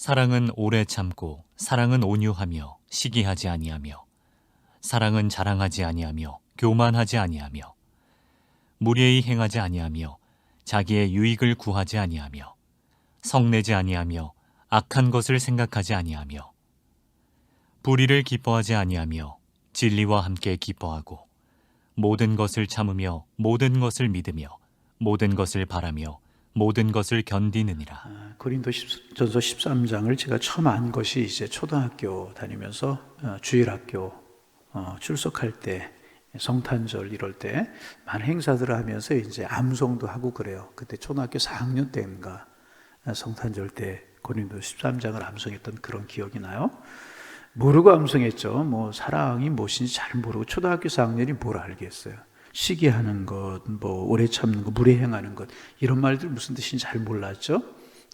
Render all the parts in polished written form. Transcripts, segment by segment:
사랑은 오래 참고 사랑은 온유하며 시기하지 아니하며 사랑은 자랑하지 아니하며 교만하지 아니하며 무례히 행하지 아니하며 자기의 유익을 구하지 아니하며 성내지 아니하며 악한 것을 생각하지 아니하며 불의를 기뻐하지 아니하며 진리와 함께 기뻐하고 모든 것을 참으며 모든 것을 믿으며 모든 것을 바라며 모든 것을 견디느니라. 고린도전서 13장을 제가 처음 안 것이 이제 초등학교 다니면서 주일학교 출석할 때, 성탄절 이럴 때 많은 행사들을 하면서 이제 암송도 하고 그래요. 그때 초등학교 4학년 때인가 성탄절 때 고린도 13장을 암송했던 그런 기억이 나요. 모르고 암송했죠. 뭐 사랑이 무엇인지 잘 모르고 초등학교 4학년이 뭘 알겠어요. 시기하는 것, 뭐 오래 참는 것, 무례행하는 것, 이런 말들 무슨 뜻인지 잘 몰랐죠.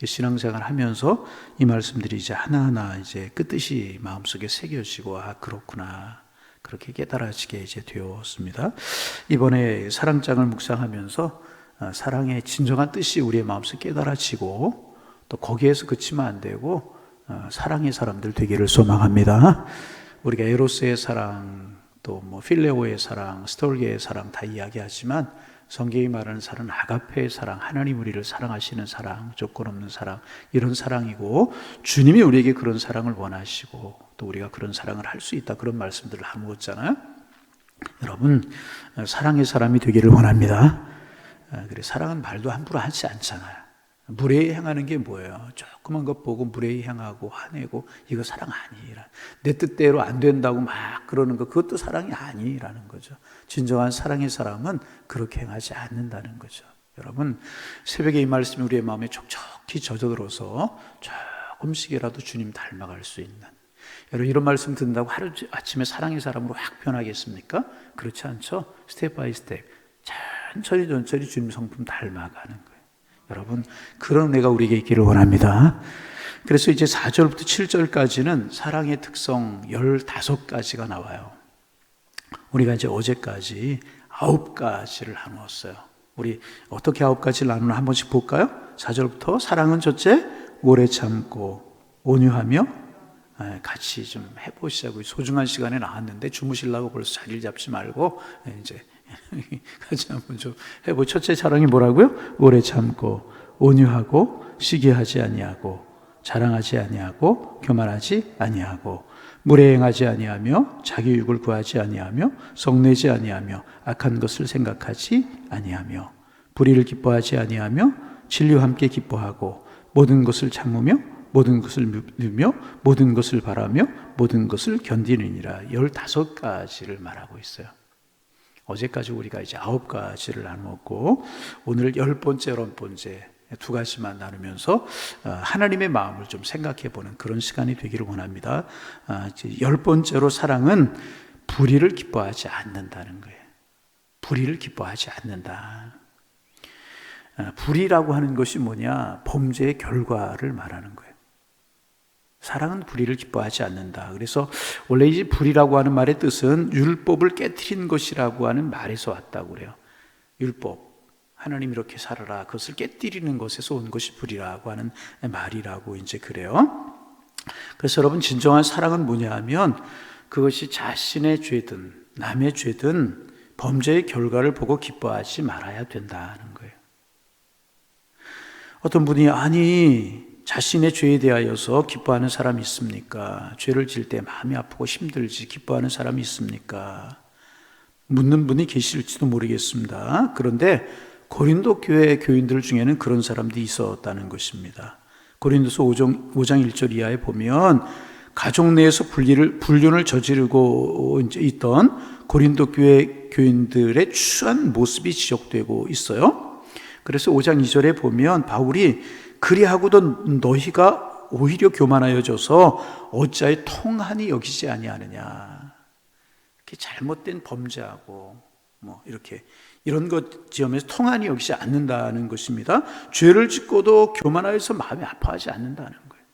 신앙생활 하면서 이 말씀들이 이제 하나하나 이제 끝뜻이 마음속에 새겨지고, 아 그렇구나, 그렇게 깨달아지게 이제 되었습니다. 이번에 사랑장을 묵상하면서 사랑의 진정한 뜻이 우리의 마음속에 깨달아지고, 또 거기에서 그치면 안 되고 사랑의 사람들 되기를 소망합니다. 우리가 에로스의 사랑, 또 뭐 필레오의 사랑, 스톨게의 사랑 다 이야기하지만 성경이 말하는 사랑은 아가페의 사랑, 하나님 우리를 사랑하시는 사랑, 조건 없는 사랑, 이런 사랑이고, 주님이 우리에게 그런 사랑을 원하시고 또 우리가 그런 사랑을 할 수 있다, 그런 말씀들을 나누었잖아요. 여러분, 사랑의 사람이 되기를 원합니다. 그래, 사랑은 말도 함부로 하지 않잖아요. 무례히 행하는 게 뭐예요? 조그만 것 보고 무례히 행하고 화내고, 이거 사랑 아니라, 내 뜻대로 안 된다고 막 그러는 거, 그것도 사랑이 아니라는 거죠. 진정한 사랑의 사람은 그렇게 행하지 않는다는 거죠. 여러분, 새벽에 이 말씀이 우리의 마음에 촉촉히 젖어들어서 조금씩이라도 주님 닮아갈 수 있는, 여러분 이런 말씀 듣는다고 하루 아침에 사랑의 사람으로 확 변하겠습니까? 그렇지 않죠. 스텝 바이 스텝 천천히 주님 성품 닮아가는 거예요. 여러분, 그런 은혜가 우리에게 있기를 원합니다. 그래서 이제 4절부터 7절까지는 사랑의 특성 15가지가 나와요. 우리가 이제 어제까지 9가지를 나누었어요. 우리 어떻게 9가지를 나누나 한 번씩 볼까요? 4절부터 사랑은 첫째, 오래 참고 온유하며, 같이 좀 해보시자고요. 소중한 시간에 나왔는데 주무시려고 벌써 자리를 잡지 말고 이제 같이 한번 좀 해보. 첫째 사랑이 뭐라고요? 오래 참고 온유하고 시기하지 아니하고 자랑하지 아니하고 교만하지 아니하고 무례행하지 아니하며 자기 유익을 구하지 아니하며 성내지 아니하며 악한 것을 생각하지 아니하며 불의를 기뻐하지 아니하며 진리와 함께 기뻐하고 모든 것을 참으며 모든 것을 믿으며 모든 것을 바라며 모든 것을 견디느니라. 15가지를 말하고 있어요. 어제까지 우리가 이제 9가지를 나누었고, 오늘 10번째, 11번째 2가지만 나누면서 하나님의 마음을 좀 생각해 보는 그런 시간이 되기를 원합니다. 10번째로 사랑은 불의를 기뻐하지 않는다는 거예요. 불의를 기뻐하지 않는다. 불의라고 하는 것이 뭐냐? 범죄의 결과를 말하는 거예요. 사랑은 불의를 기뻐하지 않는다. 그래서 원래 이 불의라고 하는 말의 뜻은 율법을 깨트린 것이라고 하는 말에서 왔다고 그래요. 율법, 하나님 이렇게 살아라, 그것을 깨트리는 것에서 온 것이 불의라고 하는 말이라고 이제 그래요. 그래서 여러분, 진정한 사랑은 뭐냐 하면 그것이 자신의 죄든 남의 죄든 범죄의 결과를 보고 기뻐하지 말아야 된다는 거예요. 어떤 분이 아니 자신의 죄에 대하여서 기뻐하는 사람이 있습니까? 죄를 지을 때 마음이 아프고 힘들지 기뻐하는 사람이 있습니까? 묻는 분이 계실지도 모르겠습니다. 그런데 고린도 교회 교인들 중에는 그런 사람들이 있었다는 것입니다. 고린도서 5장 1절 이하에 보면 가족 내에서 불륜을 저지르고 있던 고린도 교회 교인들의 추한 모습이 지적되고 있어요. 그래서 5장 2절에 보면 바울이 그리하고도 너희가 오히려 교만하여져서 어찌하여 통한이 여기지 아니하느냐. 이렇게 잘못된 범죄하고 뭐 이렇게 이런 것 지으면서 통한이 여기지 않는다는 것입니다. 죄를 짓고도 교만하여서 마음이 아파하지 않는다는 거예요.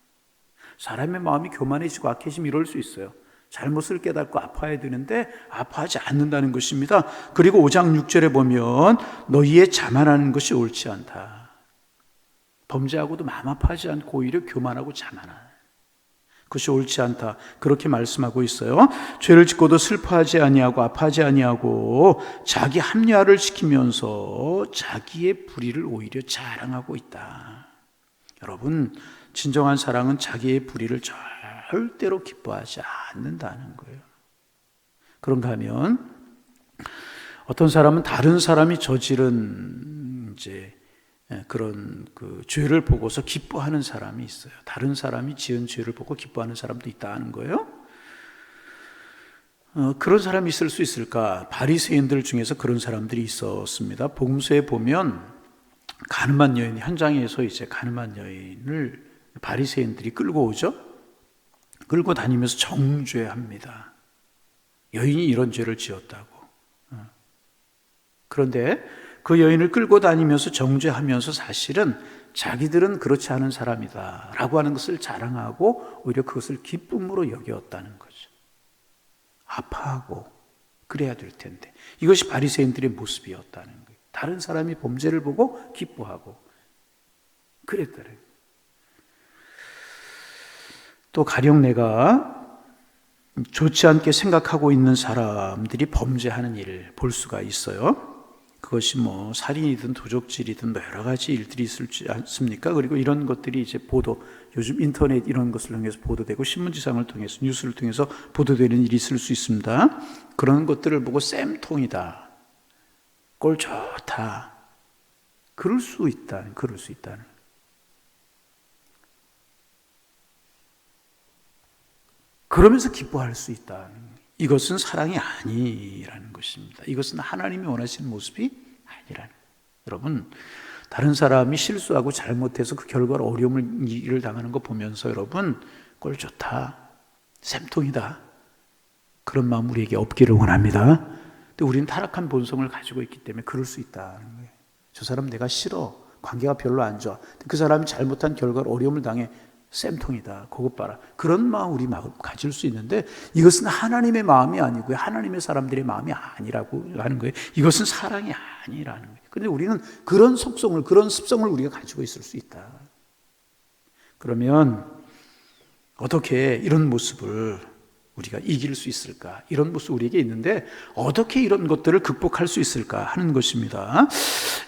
사람의 마음이 교만해지고 악해지면 이럴 수 있어요. 잘못을 깨닫고 아파야 되는데 아파하지 않는다는 것입니다. 그리고 5장 6절에 보면 너희의 자만하는 것이 옳지 않다. 범죄하고도 마음 아파하지 않고 오히려 교만하고 자만하다. 그것이 옳지 않다. 그렇게 말씀하고 있어요. 죄를 짓고도 슬퍼하지 아니하고 아파하지 아니하고 자기 합리화를 지키면서 자기의 불의를 오히려 자랑하고 있다. 여러분, 진정한 사랑은 자기의 불의를 절대로 기뻐하지 않는다는 거예요. 그런가 하면 어떤 사람은 다른 사람이 저지른 그런 죄를 보고서 기뻐하는 사람이 있어요. 다른 사람이 지은 죄를 보고 기뻐하는 사람도 있다는 거예요. 그런 사람이 있을 수 있을까? 바리새인들 중에서 그런 사람들이 있었습니다. 복음서에 보면 가늠한 여인, 현장에서 가늠한 여인을 바리새인들이 끌고 오죠. 끌고 다니면서 정죄합니다. 여인이 이런 죄를 지었다고. 그런데 그 여인을 끌고 다니면서 정죄하면서 사실은 자기들은 그렇지 않은 사람이다 라고 하는 것을 자랑하고 오히려 그것을 기쁨으로 여겼다는 거죠. 아파하고 그래야 될 텐데 이것이 바리새인들의 모습이었다는 거예요. 다른 사람이 범죄를 보고 기뻐하고 그랬더래요. 또 가령 내가 좋지 않게 생각하고 있는 사람들이 범죄하는 일을 볼 수가 있어요. 그것이 살인이든 도적질이든 여러 가지 일들이 있지 않습니까? 그리고 이런 것들이 보도, 요즘 인터넷 이런 것을 통해서 보도되고 신문지상을 통해서 뉴스를 통해서 보도되는 일이 있을 수 있습니다. 그런 것들을 보고 쌤통이다, 꼴 좋다, 그럴 수 있다는. 그러면서 기뻐할 수 있다는. 이것은 사랑이 아니라는 것입니다. 이것은 하나님이 원하시는 모습이 아니라는 거예요. 여러분, 다른 사람이 실수하고 잘못해서 그 결과로 어려움을 일을 당하는 거 보면서 여러분, 꼴 좋다, 쌤통이다, 그런 마음 우리에게 없기를 원합니다. 근데 우리는 타락한 본성을 가지고 있기 때문에 그럴 수 있다는 거예요. 저 사람 내가 싫어, 관계가 별로 안 좋아, 그 사람이 잘못한 결과로 어려움을 당해, 쌤통이다, 그것 봐라, 그런 마음 우리 마음 가질 수 있는데 이것은 하나님의 마음이 아니고요, 하나님의 사람들의 마음이 아니라고 하는 거예요. 이것은 사랑이 아니라는 거예요. 그런데 우리는 그런 속성을, 그런 습성을 우리가 가지고 있을 수 있다. 그러면 어떻게 이런 모습을 우리가 이길 수 있을까? 이런 모습 우리에게 있는데 어떻게 이런 것들을 극복할 수 있을까 하는 것입니다.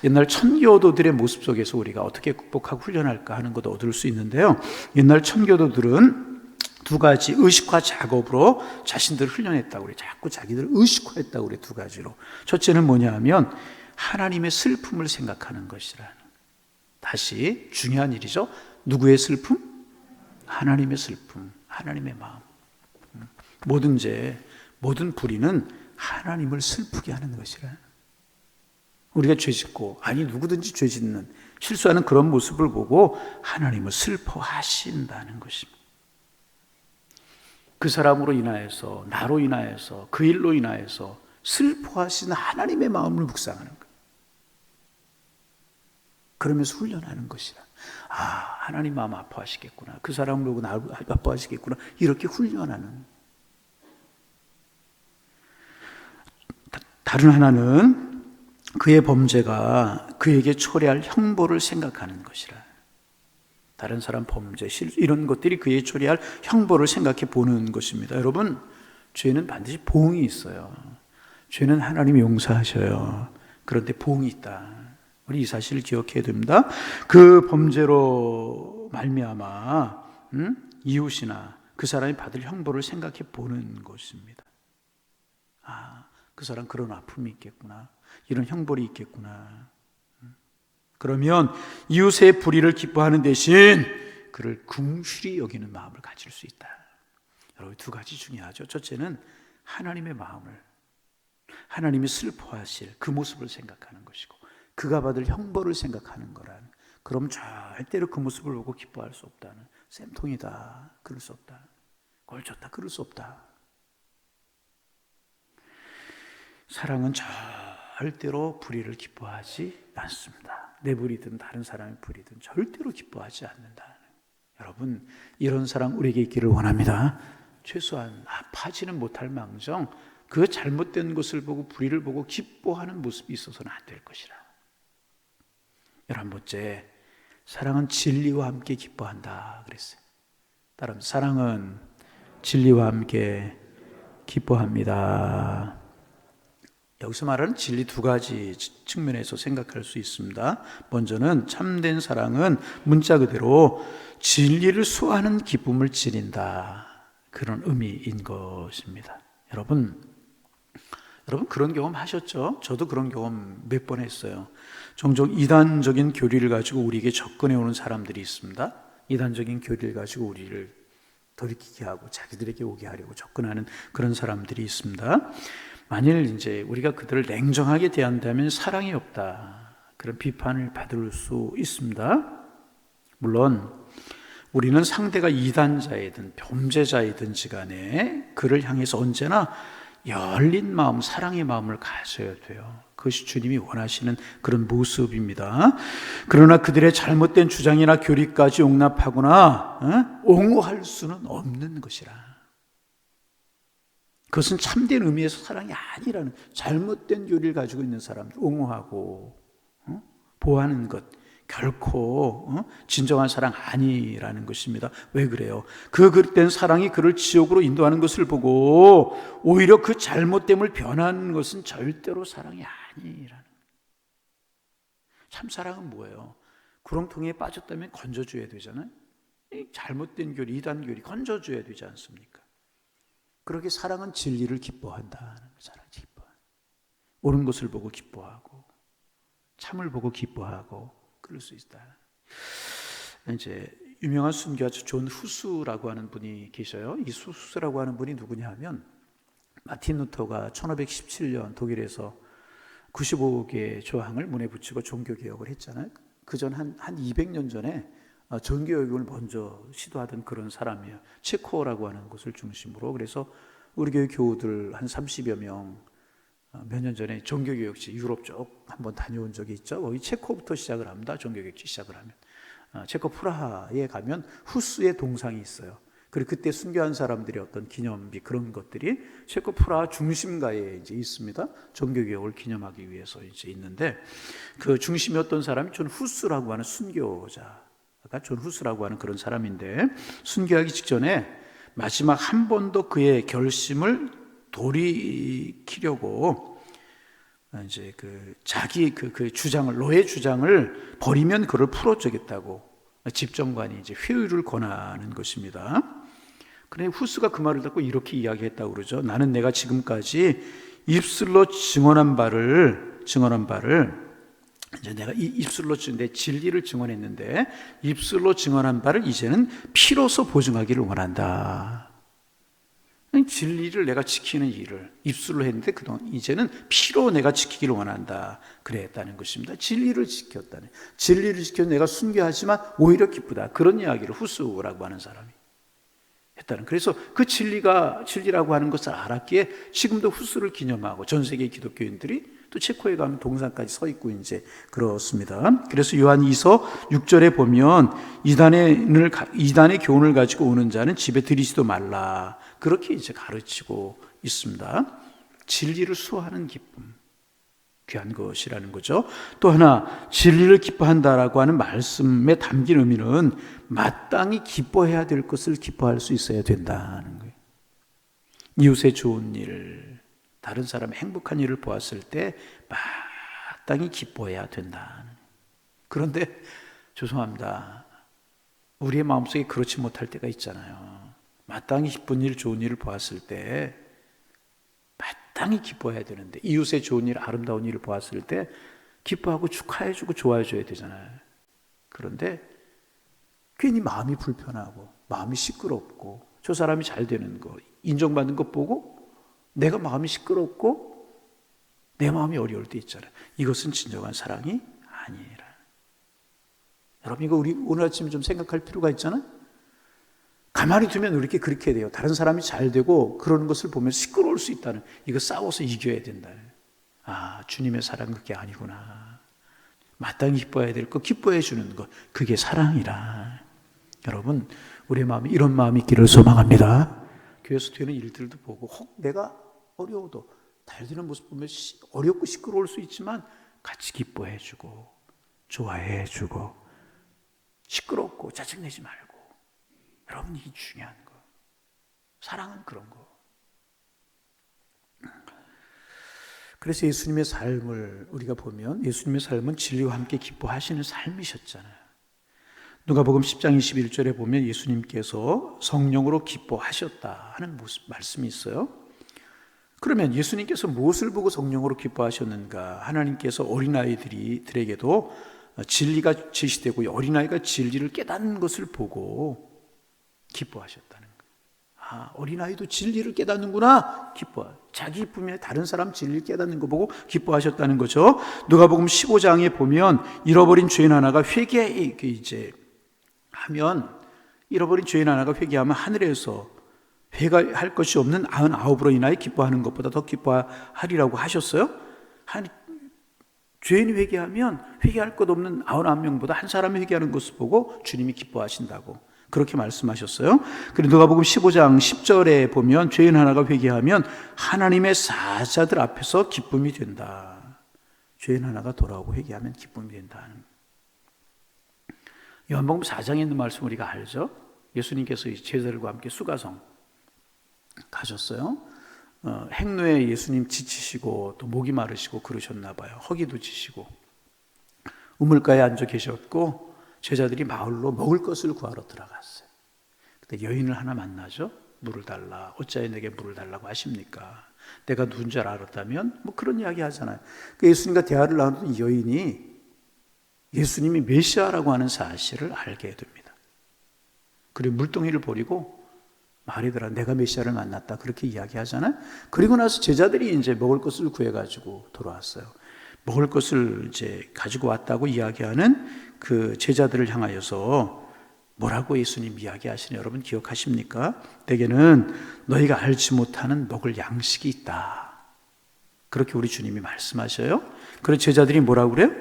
옛날 천교도들의 모습 속에서 우리가 어떻게 극복하고 훈련할까 하는 것도 얻을 수 있는데요. 옛날 천교도들은 두 가지 의식화 작업으로 자신들을 훈련했다고 그래요. 자꾸 자기들을 의식화했다고 그래요. 두 가지로. 첫째는 뭐냐 하면 하나님의 슬픔을 생각하는 것이라는. 다시 중요한 일이죠. 누구의 슬픔? 하나님의 슬픔, 하나님의 마음. 모든 불의는 하나님을 슬프게 하는 것이라. 우리가 죄 짓고, 아니 누구든지 죄 짓는, 실수하는 그런 모습을 보고 하나님을 슬퍼하신다는 것입니다. 그 사람으로 인하여서, 나로 인하여서, 그 일로 인하여서 슬퍼하시는 하나님의 마음을 묵상하는 거예요. 그러면서 훈련하는 것이라. 아, 하나님 마음 아파하시겠구나, 그 사람을 보고 나를 아파하시겠구나, 이렇게 훈련하는. 다른 하나는 그의 범죄가 그에게 초래할 형벌을 생각하는 것이라. 다른 사람 범죄, 이런 것들이 그에게 초래할 형벌을 생각해 보는 것입니다. 여러분, 죄는 반드시 보응이 있어요. 죄는 하나님이 용서하셔요. 그런데 보응이 있다. 우리 이 사실을 기억해야 됩니다. 그 범죄로 말미암아 이웃이나 그 사람이 받을 형벌을 생각해 보는 것입니다. 아, 그 사람 그런 아픔이 있겠구나, 이런 형벌이 있겠구나. 그러면 이웃의 불의를 기뻐하는 대신 그를 긍휼히 여기는 마음을 가질 수 있다. 여러분, 두 가지 중요하죠. 첫째는 하나님의 마음을, 하나님이 슬퍼하실 그 모습을 생각하는 것이고, 그가 받을 형벌을 생각하는 거라는. 그럼 절대로 그 모습을 보고 기뻐할 수 없다는. 쌤통이다, 그럴 수 없다. 꼴 좋다, 그럴 수 없다. 사랑은 절대로 불의를 기뻐하지 않습니다. 내 불이든 다른 사람의 불이든 절대로 기뻐하지 않는다. 여러분, 이런 사랑 우리에게 있기를 원합니다. 최소한 아파하지는 못할 망정 그 잘못된 것을 보고, 불의를 보고 기뻐하는 모습이 있어서는 안 될 것이라. 11번째, 사랑은 진리와 함께 기뻐한다 그랬어요. 따라합니다. 사랑은 진리와 함께 기뻐합니다. 여기서 말하는 진리 두 가지 측면에서 생각할 수 있습니다. 먼저는 참된 사랑은 문자 그대로 진리를 수호하는 기쁨을 지닌다, 그런 의미인 것입니다. 여러분 그런 경험 하셨죠? 저도 그런 경험 몇 번 했어요. 종종 이단적인 교리를 가지고 우리에게 접근해 오는 사람들이 있습니다. 이단적인 교리를 가지고 우리를 돌이키게 하고 자기들에게 오게 하려고 접근하는 그런 사람들이 있습니다. 만일 이제 우리가 그들을 냉정하게 대한다면 사랑이 없다, 그런 비판을 받을 수 있습니다. 물론 우리는 상대가 이단자이든 범죄자이든지 간에 그를 향해서 언제나 열린 마음, 사랑의 마음을 가져야 돼요. 그것이 주님이 원하시는 그런 모습입니다. 그러나 그들의 잘못된 주장이나 교리까지 용납하거나 옹호할 수는 없는 것이라. 그것은 참된 의미에서 사랑이 아니라는, 잘못된 교리를 가지고 있는 사람들 옹호하고 보호하는 것, 결코 진정한 사랑 아니라는 것입니다. 왜 그래요? 그 그릇된 사랑이 그를 지옥으로 인도하는 것을 보고 오히려 그 잘못됨을 변하는 것은 절대로 사랑이 아니라는. 참 사랑은 뭐예요? 구렁텅이에 빠졌다면 건져줘야 되잖아요. 잘못된 교리, 이단 교리 건져줘야 되지 않습니까? 그렇게 사랑은 진리를 기뻐한다는 거예요. 사랑을 기뻐. 옳은 것을 보고 기뻐하고 참을 보고 기뻐하고 그럴 수 있다. 이제 유명한 순교자 존 후스라고 하는 분이 계셔요. 이 후스라고 하는 분이 누구냐 하면 마틴 루터가 1517년 독일에서 95개의 조항을 문에 붙이고 종교개혁을 했잖아요. 그전 한 200년 전에 종교개혁을 먼저 시도하던 그런 사람이에요. 체코라고 하는 곳을 중심으로. 그래서 우리 교회 교우들 한 30여 명 몇 년 전에 종교개혁지 유럽 쪽 한번 다녀온 적이 있죠. 거기 체코부터 시작을 합니다. 종교개혁지 시작을 하면 체코 프라하에 가면 후스의 동상이 있어요. 그리고 그때 순교한 사람들의 어떤 기념비 그런 것들이 체코 프라하 중심가에 이제 있습니다. 종교개혁을 기념하기 위해서 이제 있는데 그 중심이었던 사람이 존 후스라고 하는 순교자가 존 후스라고 하는 그런 사람인데 순교하기 직전에 마지막 한 번 더 그의 결심을 돌이키려고 이제 자기 주장을, 노예 주장을 버리면 그를 풀어주겠다고 집정관이 이제 회유를 권하는 것입니다. 그런데 후스가 그 말을 듣고 이렇게 이야기했다고 그러죠. 나는 내가 지금까지 입술로 증언한 바를 이제 내가 입술로 내 진리를 증언했는데 입술로 증언한 바를 이제는 피로서 보증하기를 원한다. 진리를 내가 지키는 일을 입술로 했는데 그동안 이제는 피로 내가 지키기를 원한다. 그랬다는 것입니다. 진리를 지켰다는. 진리를 지켜 내가 순교하지만 오히려 기쁘다. 그런 이야기를 후스라고 하는 사람이 했다는. 그래서 그 진리라고 하는 것을 알았기에 지금도 후스를 기념하고 전 세계 기독교인들이 또 체코에 가면 동상까지 서 있고 이제 그렇습니다. 그래서 요한 2서 6절에 보면 이단의 교훈을 가지고 오는 자는 집에 들이지도 말라. 그렇게 이제 가르치고 있습니다. 진리를 수호하는 기쁨, 귀한 것이라는 거죠. 또 하나 진리를 기뻐한다라고 하는 말씀에 담긴 의미는 마땅히 기뻐해야 될 것을 기뻐할 수 있어야 된다는 거예요. 이웃의 좋은 일, 다른 사람의 행복한 일을 보았을 때 마땅히 기뻐해야 된다. 그런데 죄송합니다. 우리의 마음속에 그렇지 못할 때가 있잖아요. 마땅히 기쁜 일, 좋은 일을 보았을 때 마땅히 기뻐해야 되는데 이웃의 좋은 일, 아름다운 일을 보았을 때 기뻐하고 축하해주고 좋아해줘야 되잖아요. 그런데 괜히 마음이 불편하고 마음이 시끄럽고 저 사람이 잘 되는 거, 인정받는 것 보고 내가 마음이 시끄럽고 내 마음이 어려울 때 있잖아요. 이것은 진정한 사랑이 아니라. 여러분 이거 우리 오늘 아침에 좀 생각할 필요가 있잖아요. 가만히 두면 우리 그렇게 돼요. 다른 사람이 잘 되고 그러는 것을 보면 시끄러울 수 있다는. 이거 싸워서 이겨야 된다. 아, 주님의 사랑은 그게 아니구나. 마땅히 기뻐해야 될 것, 기뻐해 주는 것, 그게 사랑이라. 여러분 우리의 마음이 이런 마음이 있기를 소망합니다. 교회에서 되는 일들도 보고 혹 내가 어려워도 잘 되는 모습 보면 어렵고 시끄러울 수 있지만 같이 기뻐해 주고 좋아해 주고 시끄럽고 짜증내지 말고 여러분, 이게 중요한 거. 사랑은 그런 거. 그래서 예수님의 삶을 우리가 보면 예수님의 삶은 진리와 함께 기뻐하시는 삶이셨잖아요. 누가복음 10장 21절에 보면 예수님께서 성령으로 기뻐하셨다 하는 말씀이 있어요. 그러면 예수님께서 무엇을 보고 성령으로 기뻐하셨는가? 하나님께서 어린아이들에게도 진리가 제시되고 어린아이가 진리를 깨닫는 것을 보고 기뻐하셨다는 거예요. 아, 어린아이도 진리를 깨닫는구나. 자기 기쁨에 다른 사람 진리를 깨닫는 거 보고 기뻐하셨다는 거죠. 누가복음 15장에 보면 잃어버린 죄인 하나가 회개하면 하늘에서 회개할 것이 없는 99으로 인하여 기뻐하는 것보다 더 기뻐하리라고 하셨어요. 죄인이 회개하면 회개할 것 없는 99명보다 한 사람이 회개하는 것을 보고 주님이 기뻐하신다고 그렇게 말씀하셨어요. 그리고 누가복음 15장 10절에 보면 죄인 하나가 회개하면 하나님의 사자들 앞에서 기쁨이 된다. 죄인 하나가 돌아오고 회개하면 기쁨이 된다는. 요한복음 4장에 있는 말씀 우리가 알죠. 예수님께서 제자들과 함께 수가성 가셨어요. 행로에 예수님 지치시고 또 목이 마르시고 그러셨나 봐요. 허기도 지시고 우물가에 앉아 계셨고 제자들이 마을로 먹을 것을 구하러 들어갔어요. 그때 여인을 하나 만나죠. 물을 달라. 어찌하여 내게 물을 달라고 하십니까? 내가 누군 줄 알았다면 뭐 그런 이야기 하잖아요. 예수님과 대화를 나누던 여인이 예수님이 메시아라고 하는 사실을 알게 됩니다. 그리고 물동이를 버리고 말이더라. 내가 메시아를 만났다. 그렇게 이야기하잖아요. 그리고 나서 제자들이 이제 먹을 것을 구해가지고 돌아왔어요. 먹을 것을 이제 가지고 왔다고 이야기하는 그 제자들을 향하여서 뭐라고 예수님 이야기하시냐 여러분 기억하십니까? 대개는 너희가 알지 못하는 먹을 양식이 있다. 그렇게 우리 주님이 말씀하셔요. 그래서 제자들이 뭐라고 그래요?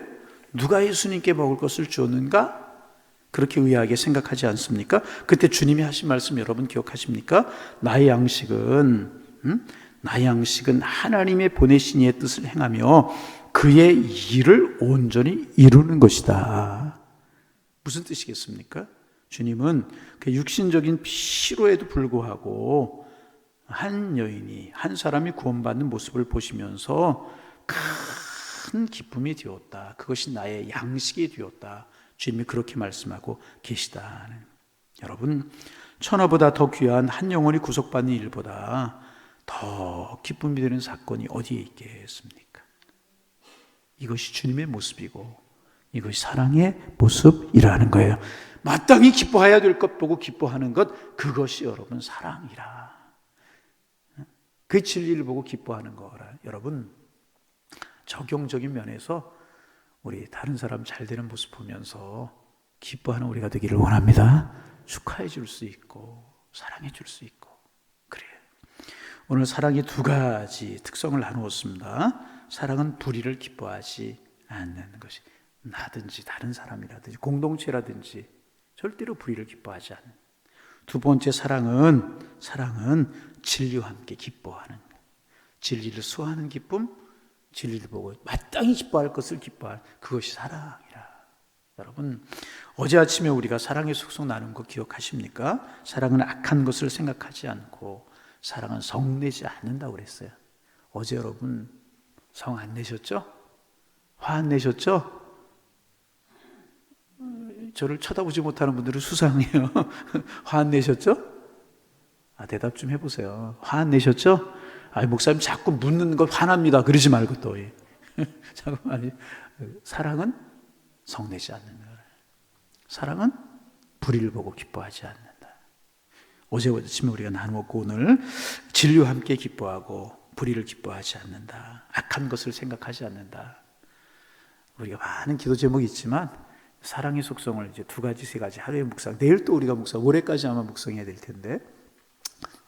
누가 예수님께 먹을 것을 주었는가? 그렇게 의아하게 생각하지 않습니까? 그때 주님이 하신 말씀 여러분 기억하십니까? 나의 양식은 하나님의 보내신 이의 뜻을 행하며 그의 일을 온전히 이루는 것이다. 무슨 뜻이겠습니까? 주님은 그 육신적인 피로에도 불구하고 한 사람이 구원받는 모습을 보시면서 큰 기쁨이 되었다. 그것이 나의 양식이 되었다. 주님이 그렇게 말씀하고 계시다. 여러분, 천하보다 더 귀한 한 영혼이 구속받는 일보다 더 기쁨이 되는 사건이 어디에 있겠습니까? 이것이 주님의 모습이고 이것이 사랑의 모습이라는 거예요. 마땅히 기뻐해야 될 것 보고 기뻐하는 것, 그것이 여러분 사랑이라. 그 진리를 보고 기뻐하는 거라. 여러분, 적용적인 면에서 우리 다른 사람 잘 되는 모습 보면서 기뻐하는 우리가 되기를 원합니다. 축하해 줄 수 있고 사랑해 줄 수 있고 그래요. 오늘 사랑이 두 가지 특성을 나누었습니다. 사랑은 불의를 기뻐하지 않는 것이, 나든지 다른 사람이라든지 공동체라든지 절대로 불의를 기뻐하지 않는. 두 번째 사랑은 진리와 함께 기뻐하는, 진리를 수호하는 기쁨, 진리를 보고 마땅히 기뻐할 것을 기뻐할, 그것이 사랑이라. 여러분, 어제 아침에 우리가 사랑의 속성 나눈 거 기억하십니까? 사랑은 악한 것을 생각하지 않고 사랑은 성내지 않는다고 그랬어요. 어제 여러분 성 안 내셨죠? 화 안 내셨죠? 저를 쳐다보지 못하는 분들은 수상해요. 화 안 내셨죠? 대답 좀 해보세요. 화 안 내셨죠? 목사님 자꾸 묻는 거 화납니다. 그러지 말고 또. 잠깐만. 사랑은 성내지 않는다. 사랑은 불의를 보고 기뻐하지 않는다. 어제 아침에 우리가 나누었고 오늘 진리와 함께 기뻐하고 불의를 기뻐하지 않는다. 악한 것을 생각하지 않는다. 우리가 많은 기도 제목이 있지만 사랑의 속성을 이제 두 가지, 세 가지 하루에 묵상, 내일 또 우리가 올해까지 아마 묵상해야 될 텐데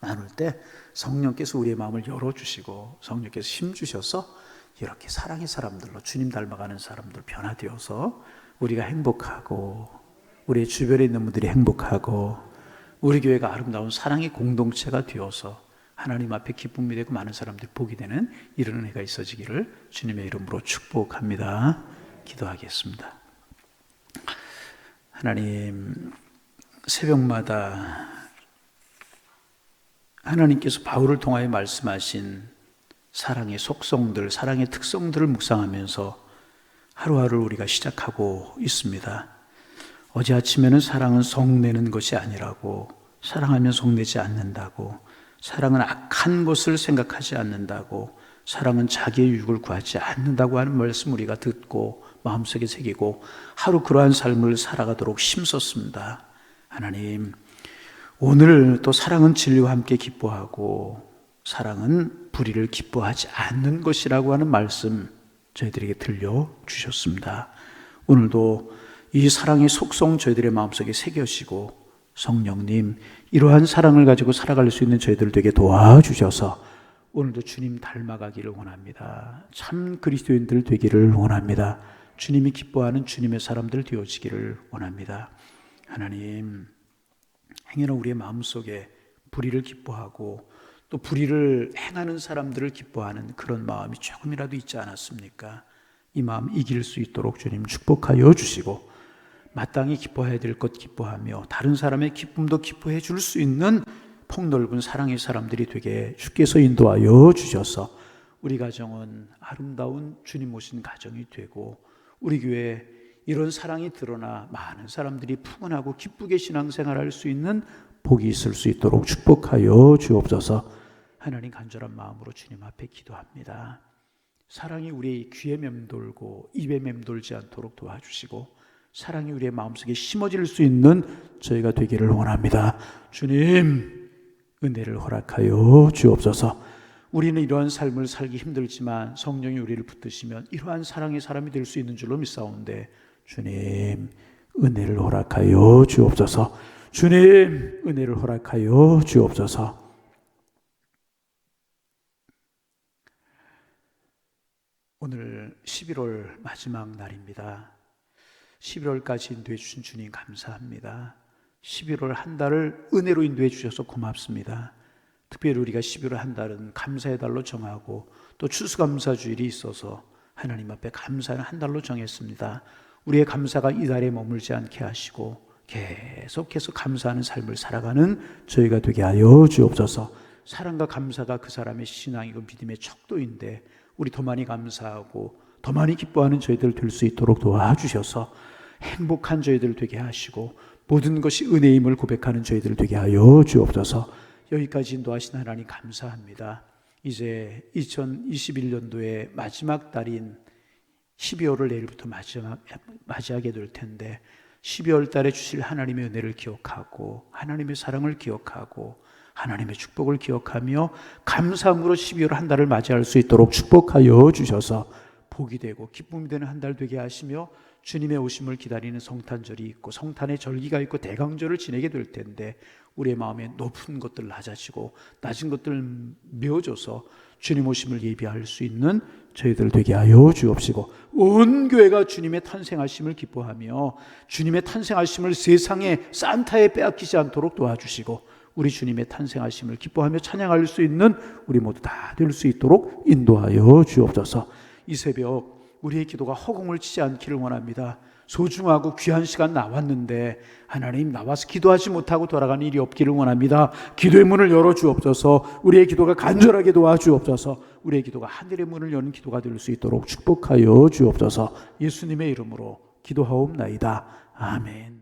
나눌 때 성령께서 우리의 마음을 열어주시고 성령께서 힘주셔서 이렇게 사랑의 사람들로 주님 닮아가는 사람들 변화되어서 우리가 행복하고 우리 주변에 있는 분들이 행복하고 우리 교회가 아름다운 사랑의 공동체가 되어서 하나님 앞에 기쁨이 되고 많은 사람들이 복이 되는 이런 은혜가 있어지기를 주님의 이름으로 축복합니다. 기도하겠습니다. 하나님, 새벽마다 하나님께서 바울을 통하여 말씀하신 사랑의 속성들, 사랑의 특성들을 묵상하면서 하루하루를 우리가 시작하고 있습니다. 어제 아침에는 사랑은 성내는 것이 아니라고, 사랑하면 성내지 않는다고, 사랑은 악한 것을 생각하지 않는다고, 사랑은 자기의 유익을 구하지 않는다고 하는 말씀 우리가 듣고 마음속에 새기고 하루 그러한 삶을 살아가도록 힘썼습니다. 하나님, 오늘 또 사랑은 진리와 함께 기뻐하고 사랑은 불의를 기뻐하지 않는 것이라고 하는 말씀 저희들에게 들려주셨습니다. 오늘도 이 사랑의 속성 저희들의 마음속에 새겨지고 성령님, 이러한 사랑을 가지고 살아갈 수 있는 저희들 되게 도와주셔서 오늘도 주님 닮아가기를 원합니다. 참 그리스도인들 되기를 원합니다. 주님이 기뻐하는 주님의 사람들 되어지기를 원합니다. 하나님, 행여나 우리의 마음속에 불의를 기뻐하고 또 불의를 행하는 사람들을 기뻐하는 그런 마음이 조금이라도 있지 않았습니까? 이 마음 이길 수 있도록 주님 축복하여 주시고 마땅히 기뻐해야 될 것 기뻐하며 다른 사람의 기쁨도 기뻐해 줄 수 있는 폭넓은 사랑의 사람들이 되게 주께서 인도하여 주셔서 우리 가정은 아름다운 주님 오신 가정이 되고 우리 교회에 이런 사랑이 드러나 많은 사람들이 풍성하고 기쁘게 신앙생활할 수 있는 복이 있을 수 있도록 축복하여 주옵소서. 하나님, 간절한 마음으로 주님 앞에 기도합니다. 사랑이 우리의 귀에 맴돌고 입에 맴돌지 않도록 도와주시고 사랑이 우리의 마음속에 심어질 수 있는 저희가 되기를 원합니다. 주님, 은혜를 허락하여 주옵소서. 우리는 이러한 삶을 살기 힘들지만 성령이 우리를 붙드시면 이러한 사랑의 사람이 될 수 있는 줄로 믿사오는데 주님, 은혜를 허락하여 주옵소서. 주님, 은혜를 허락하여 주옵소서. 오늘 11월 마지막 날입니다. 11월까지 인도해 주신 주님 감사합니다. 11월 한 달을 은혜로 인도해 주셔서 고맙습니다. 특별히 우리가 11월 한 달은 감사의 달로 정하고 또 추수감사주일이 있어서 하나님 앞에 감사하는 한 달로 정했습니다. 우리의 감사가 이 달에 머물지 않게 하시고 계속해서 감사하는 삶을 살아가는 저희가 되게 하여 주옵소서. 사랑과 감사가 그 사람의 신앙이고 믿음의 척도인데 우리 더 많이 감사하고 더 많이 기뻐하는 저희들 될 수 있도록 도와주셔서 행복한 저희들 되게 하시고 모든 것이 은혜임을 고백하는 저희들 되게 하여 주옵소서. 여기까지 인도하신 하나님 감사합니다. 이제 2021년도의 마지막 달인 12월을 내일부터 맞이하게 될 텐데 12월 달에 주실 하나님의 은혜를 기억하고 하나님의 사랑을 기억하고 하나님의 축복을 기억하며 감사함으로 12월 한 달을 맞이할 수 있도록 축복하여 주셔서 복이 되고 기쁨이 되는 한 달 되게 하시며 주님의 오심을 기다리는 성탄절이 있고 성탄의 절기가 있고 대강절을 지내게 될 텐데 우리의 마음에 높은 것들 낮아지고 낮은 것들 메워줘서 주님 오심을 예비할 수 있는 저희들 되게 하여 주옵시고 온 교회가 주님의 탄생하심을 기뻐하며 주님의 탄생하심을 세상의 산타에 빼앗기지 않도록 도와주시고 우리 주님의 탄생하심을 기뻐하며 찬양할 수 있는 우리 모두 다 될 수 있도록 인도하여 주옵소서. 이 새벽 우리의 기도가 허공을 치지 않기를 원합니다. 소중하고 귀한 시간 나왔는데 하나님 나와서 기도하지 못하고 돌아가는 일이 없기를 원합니다. 기도의 문을 열어주옵소서. 우리의 기도가 간절하게 도와주옵소서. 우리의 기도가 하늘의 문을 여는 기도가 될 수 있도록 축복하여 주옵소서. 예수님의 이름으로 기도하옵나이다. 아멘.